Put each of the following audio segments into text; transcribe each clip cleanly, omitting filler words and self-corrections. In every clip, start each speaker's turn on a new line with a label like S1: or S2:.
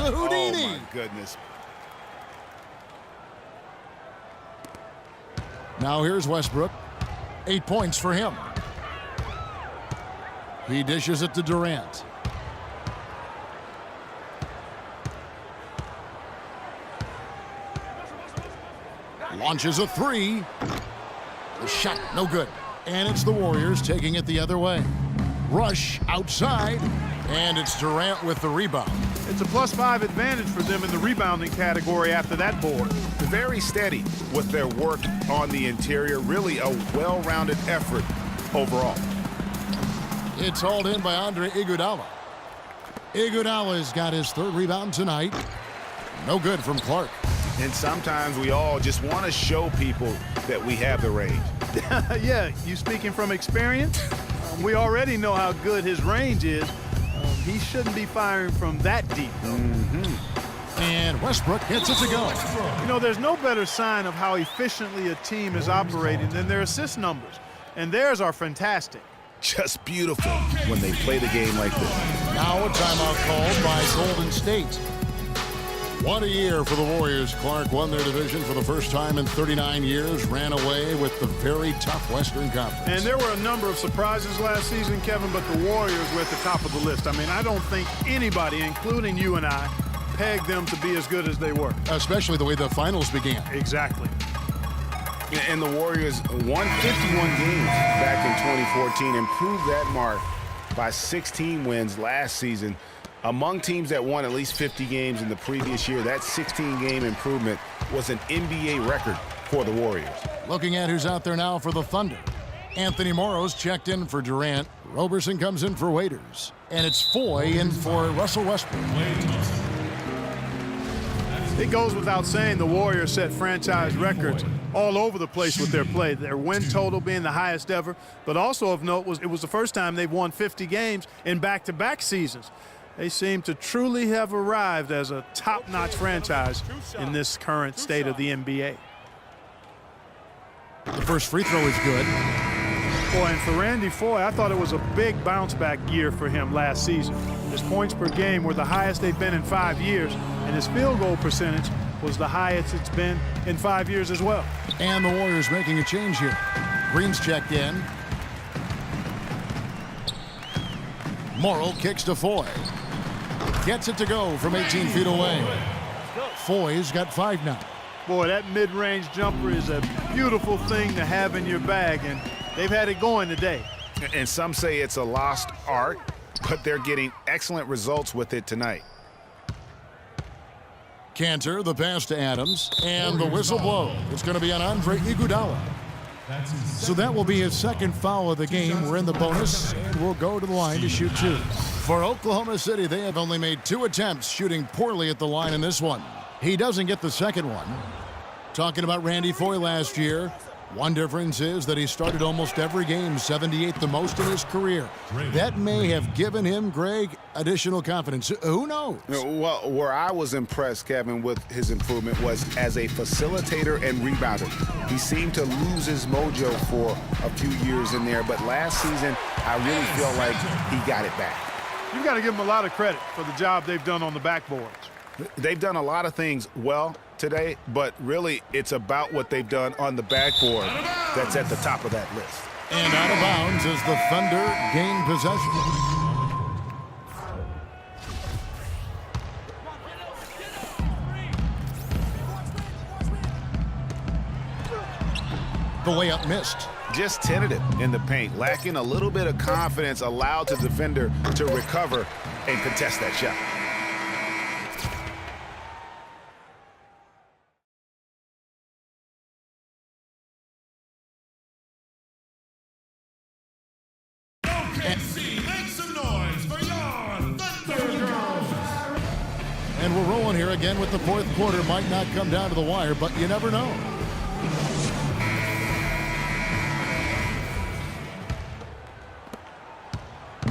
S1: is a Houdini.
S2: Oh, my goodness.
S1: Now here's Westbrook. 8 points for him. He dishes it to Durant. Launches a three. The shot, no good. And it's the Warriors taking it the other way. Rush outside, and it's Durant with the rebound.
S3: It's a +5 advantage for them in the rebounding category after that board.
S2: Very steady with their work on the interior. Really a well-rounded effort overall.
S1: It's hauled in by Andre Iguodala. Iguodala's got his 3rd rebound tonight. No good from Clark.
S2: And sometimes we all just want to show people that we have the range.
S3: Yeah, you speaking from experience? We already know how good his range is. He shouldn't be firing from that deep, though.
S1: And Westbrook hits it to go.
S3: You know, there's no better sign of how efficiently a team is operating than their assist numbers. And theirs are fantastic.
S2: Just beautiful when they play the game like this.
S1: Now a timeout called by Golden State. What a year for the Warriors. Clark won their division for the first time in 39 years, ran away with the very tough Western Conference.
S3: And there were a number of surprises last season, Kevin, but the Warriors were at the top of the list. I mean, I don't think anybody, including you and I, pegged them to be as good as they were.
S1: Especially the way the finals began.
S3: Exactly.
S2: And the Warriors won 51 games back in 2014, improved that mark by 16 wins last season. Among teams that won at least 50 games in the previous year, that 16-game improvement was an NBA record for the Warriors.
S1: Looking at who's out there now for the Thunder. Anthony Morrow's checked in for Durant. Roberson comes in for Waiters. And it's Foy in for Russell Westbrook.
S3: It goes without saying the Warriors set franchise records all over the place with their play. Their win total being the highest ever, but also of note was it was the first time they've won 50 games in back-to-back seasons. They seem to truly have arrived as a top-notch franchise in this current state of the NBA.
S1: The first free throw is good.
S3: Boy, and for Randy Foye, I thought it was a big bounce-back year for him last season. His points per game were the highest they've been in 5 years, and his field goal percentage was the highest it's been in 5 years as well.
S1: And the Warriors making a change here. Green's checked in. Morrow kicks to Foy. Gets it to go from 18 feet away. Foy's got 5 now.
S3: Boy, that mid-range jumper is a beautiful thing to have in your bag, and they've had it going today.
S2: And some say it's a lost art, but they're getting excellent results with it tonight.
S1: Cantor, the pass to Adams, and the whistle blow. It's going to be on Andre Iguodala. So that will be his 2nd foul of the game. We're in the bonus, and we'll go to the line to shoot 2. For Oklahoma City, they have only made 2 attempts, shooting poorly at the line in this one. He doesn't get the second one. Talking about Randy Foye last year, one difference is that he started almost every game, 78 the most in his career. That may have given him, Greg, additional confidence. Who knows?
S2: Well, where I was impressed, Kevin, with his improvement was as a facilitator and rebounder. He seemed to lose his mojo for a few years in there, but last season, I really feel like he got it back.
S3: You've got to give them a lot of credit for the job they've done on the backboards.
S2: They've done a lot of things well today, but really it's about what they've done on the backboard that's at the top of that list.
S1: And out of bounds as the Thunder gain possession. The layup missed.
S2: Just tentative in the paint, lacking a little bit of confidence, allowed the defender to recover and contest that shot.
S1: And we're rolling here again with the 4th quarter. Might not come down to the wire, but you never know.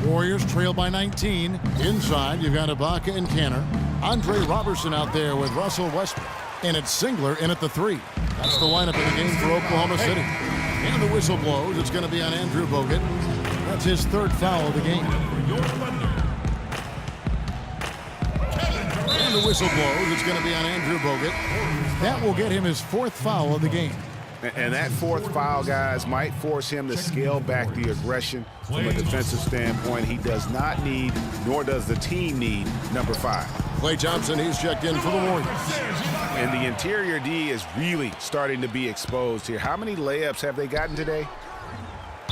S1: Warriors trail by 19. Inside, you've got Ibaka and Cantor. Andre Roberson out there with Russell Westbrook. And it's Singler in at the 3. That's the lineup in the game for Oklahoma City. And the whistle blows. It's going to be on Andrew Bogut. That's his 3rd foul of the game. And the whistle blows. It's going to be on Andrew Bogut. That will get him his 4th foul of the game.
S2: And that 4th foul, guys, might force him to scale back the aggression from a defensive standpoint. He does not need, nor does the team need, number 5.
S1: Klay Thompson, he's checked in for the Warriors.
S2: And the interior D is really starting to be exposed here. How many layups have they gotten today?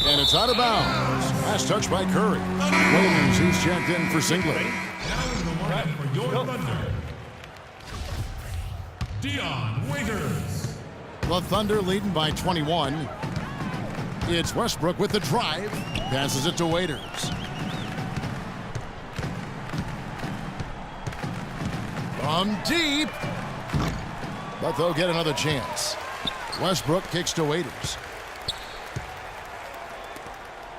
S1: And it's out of bounds. Last touch by Curry. Williams, he's checked in for Singlet.
S4: Now in the market for your Thunder, Dion Waiters.
S1: The Thunder leading by 21. It's Westbrook with the drive. Passes it to Waiters. From deep. But they'll get another chance. Westbrook kicks to Waiters.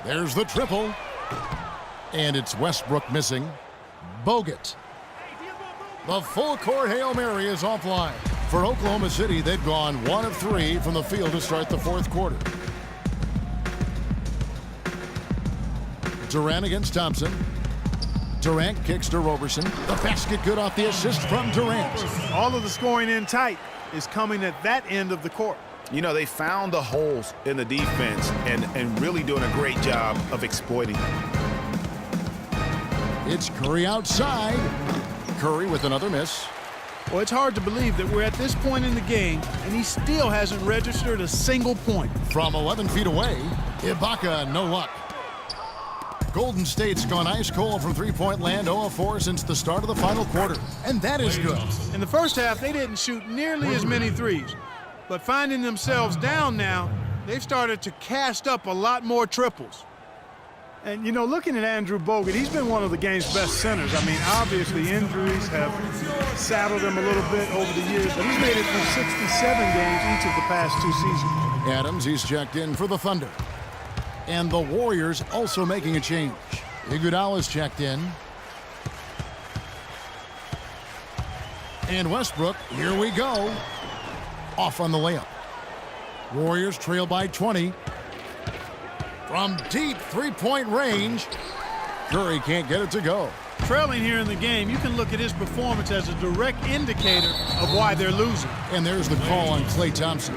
S1: There's the triple. And it's Westbrook missing. Bogut. The full court Hail Mary is offline. For Oklahoma City, they've gone 1 of 3 from the field to start the 4th quarter. Durant against Thompson. Durant kicks to Roberson. The basket good off the assist from Durant.
S3: All of the scoring in tight is coming at that end of the court.
S2: You know, they found the holes in the defense and really doing a great job of exploiting them.
S1: It's Curry outside. Curry with another miss.
S3: Well, it's hard to believe that we're at this point in the game, and he still hasn't registered a single point.
S1: From 11 feet away, Ibaka, no luck. Golden State's gone ice cold from three-point land, 0 of 4 since the start of the final quarter, and that is good.
S3: In the first half, they didn't shoot nearly as many threes, but finding themselves down now, they've started to cast up a lot more triples. And, you know, looking at Andrew Bogut, he's been one of the game's best centers. I mean, obviously injuries have saddled him a little bit over the years, but he's made it through 67 games each of the past 2 seasons.
S1: Adams, he's checked in for the Thunder. And the Warriors also making a change. Iguodala's checked in. And Westbrook, here we go. Off on the layup. Warriors trail by 20. From deep three-point range, Curry can't get it to go.
S3: Trailing here in the game, you can look at his performance as a direct indicator of why they're losing.
S1: And there's the call on Klay Thompson.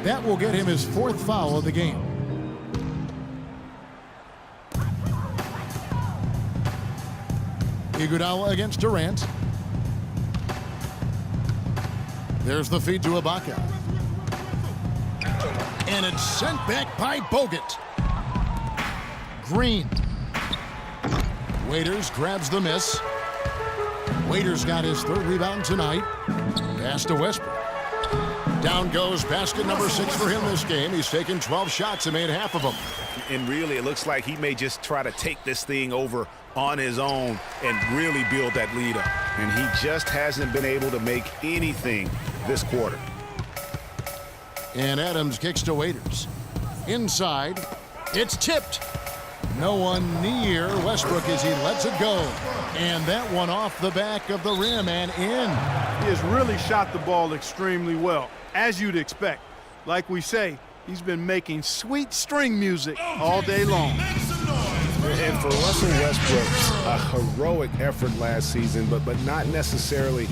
S1: That will get him his 4th foul of the game. Iguodala against Durant. There's the feed to Ibaka. And it's sent back by Bogut. Green. Waiters grabs the miss. Waiters got his 3rd rebound tonight. Pass to Westbrook. Down goes basket number 6 for him this game. He's taken 12 shots and made half of them.
S2: And really, it looks like he may just try to take this thing over on his own and really build that lead up. And he just hasn't been able to make anything this quarter.
S1: And Adams kicks to Waiters. Inside, it's tipped. No one near Westbrook as he lets it go. And that one off the back of the rim and in.
S3: He has really shot the ball extremely well, as you'd expect. Like we say, he's been making sweet string music all day long.
S2: And for Russell Westbrook, a heroic effort last season, but not necessarily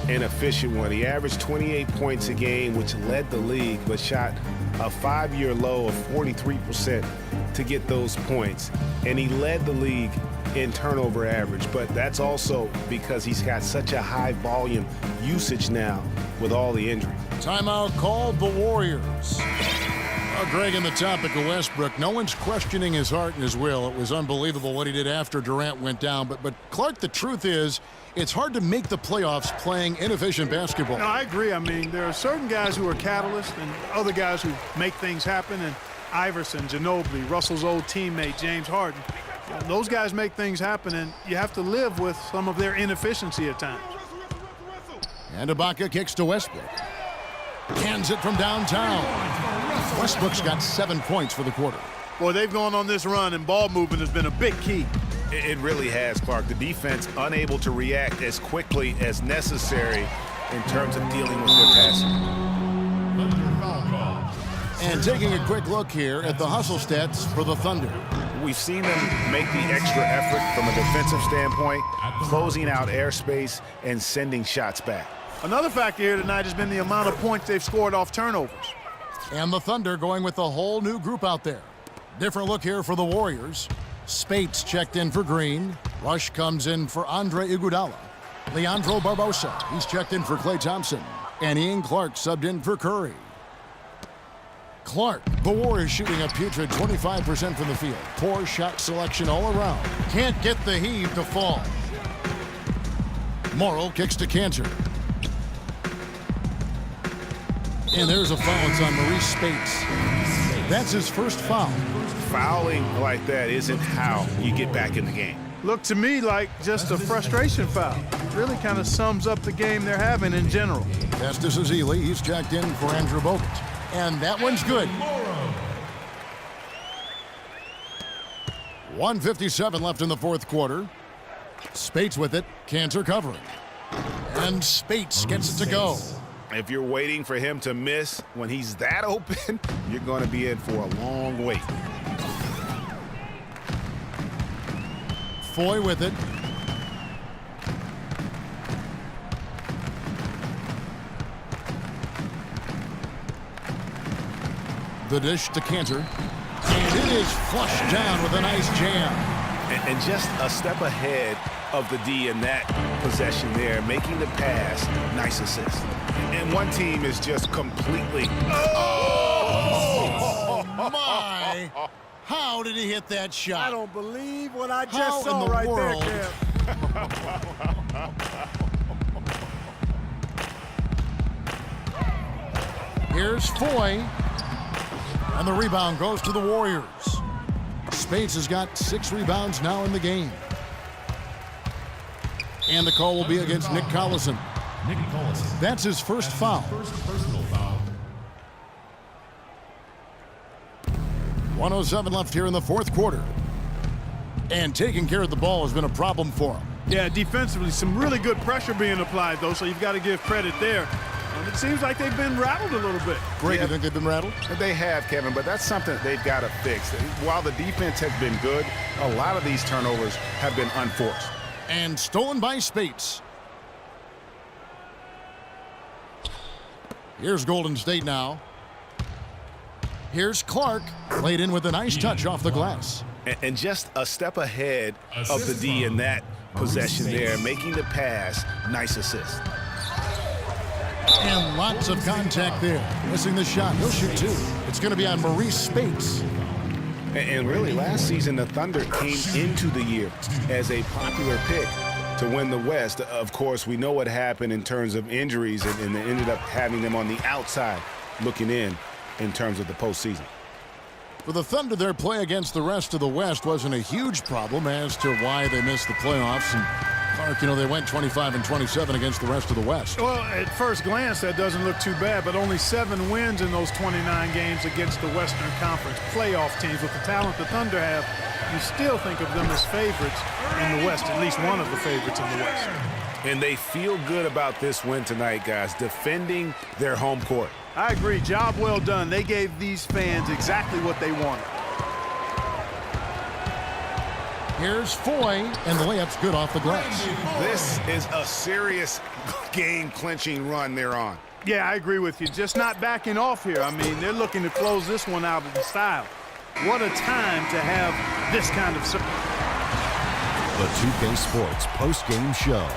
S2: an efficient one. He averaged 28 points a game, which led the league, but shot a 5-year low of 43% to get those points. And he led the league in turnover average, but that's also because he's got such a high volume usage now with all the injuries.
S1: Timeout called the Warriors. Greg, on the topic of Westbrook, no one's questioning his heart and his will. It was unbelievable what he did after Durant went down. But Clark, the truth is, it's hard to make the playoffs playing inefficient basketball.
S3: No, I agree. I mean, there are certain guys who are catalysts and other guys who make things happen. And Iverson, Ginobili, Russell's old teammate, James Harden. Those guys make things happen, and you have to live with some of their inefficiency at times.
S1: And Ibaka kicks to Westbrook. Cans it from downtown. Westbrook's got 7 points for the quarter.
S3: Boy, they've gone on this run, and ball movement has been a big key.
S2: It really has, Clark. The defense unable to react as quickly as necessary in terms of dealing with their passing.
S1: And taking a quick look here at the hustle stats for the Thunder.
S2: We've seen them make the extra effort from a defensive standpoint, closing out airspace and sending shots back.
S3: Another factor here tonight has been the amount of points they've scored off turnovers.
S1: And the Thunder going with a whole new group out there. Different look here for the Warriors. Spates checked in for Green. Rush comes in for Andre Iguodala. Leandro Barbosa, he's checked in for Klay Thompson. And Ian Clark subbed in for Curry. Clark, the Warriors shooting a putrid 25% from the field. Poor shot selection all around. Can't get the heave to fall. Morrow kicks to Cantor. And there's a foul. It's on Maurice Spates. That's his first foul.
S2: Fouling like that isn't how you get back in the game.
S3: Looked to me like just a frustration foul. Really kind of sums up the game they're having in general.
S1: Festus Ezeli, he's checked in for Andrew Bogut. And that one's good. 1:57 left in the fourth quarter. Spates with it. Cantor covering. And Spates gets it to go.
S2: If you're waiting for him to miss when he's that open, you're going to be in for a long wait.
S1: Foy with it. The dish to Cantor. And it is flushed down with a nice jam.
S2: And just a step ahead of the D in that possession there, making the pass. Nice assist. And one team is just completely...
S1: Oh, my. How did he hit that shot?
S3: I don't believe what I
S1: How
S3: just saw
S1: in the
S3: right
S1: world?
S3: there, Cam.
S1: Here's Foy. And the rebound goes to the Warriors. Spates has got 6 rebounds now in the game. And the call will be against Nick Collison.
S4: Nick Collison.
S1: That's his first foul.
S4: First personal foul.
S1: 1:07 left here in the fourth quarter. And taking care of the ball has been a problem for him.
S3: Yeah, defensively, some really good pressure being applied, though, so you've got to give credit there. It seems like they've been rattled a little bit.
S1: Greg, you think they've been rattled?
S2: They have, Kevin, but that's something that they've got to fix. While the defense has been good, a lot of these turnovers have been unforced.
S1: And stolen by Spates. Here's Golden State now. Here's Clark, laid in with a nice touch off the glass.
S2: And just a step ahead of the D in that possession there, making the pass. Nice assist.
S1: And lots of contact there. Missing the shot. He'll shoot 2. It's going to be on Maurice Spates.
S2: And really, last season, the Thunder came into the year as a popular pick to win the West. Of course, we know what happened in terms of injuries, and they ended up having them on the outside looking in terms of the postseason.
S1: For the Thunder, their play against the rest of the West wasn't a huge problem as to why they missed the playoffs. And Clark, they went 25-27 against the rest of the West.
S3: Well, at first glance, that doesn't look too bad, but only 7 wins in those 29 games against the Western Conference playoff teams. With the talent the Thunder have, you still think of them as favorites in the West, at least one of the favorites in the West.
S2: And they feel good about this win tonight, guys, defending their home court.
S3: I agree. Job well done. They gave these fans exactly what they wanted.
S1: Here's Foy, and the layup's good off the glass.
S2: This is a serious game-clinching run they're on.
S3: Yeah, I agree with you. Just not backing off here. I mean, they're looking to close this one out in style. What a time to have this kind of...
S5: The 2K Sports post-game show.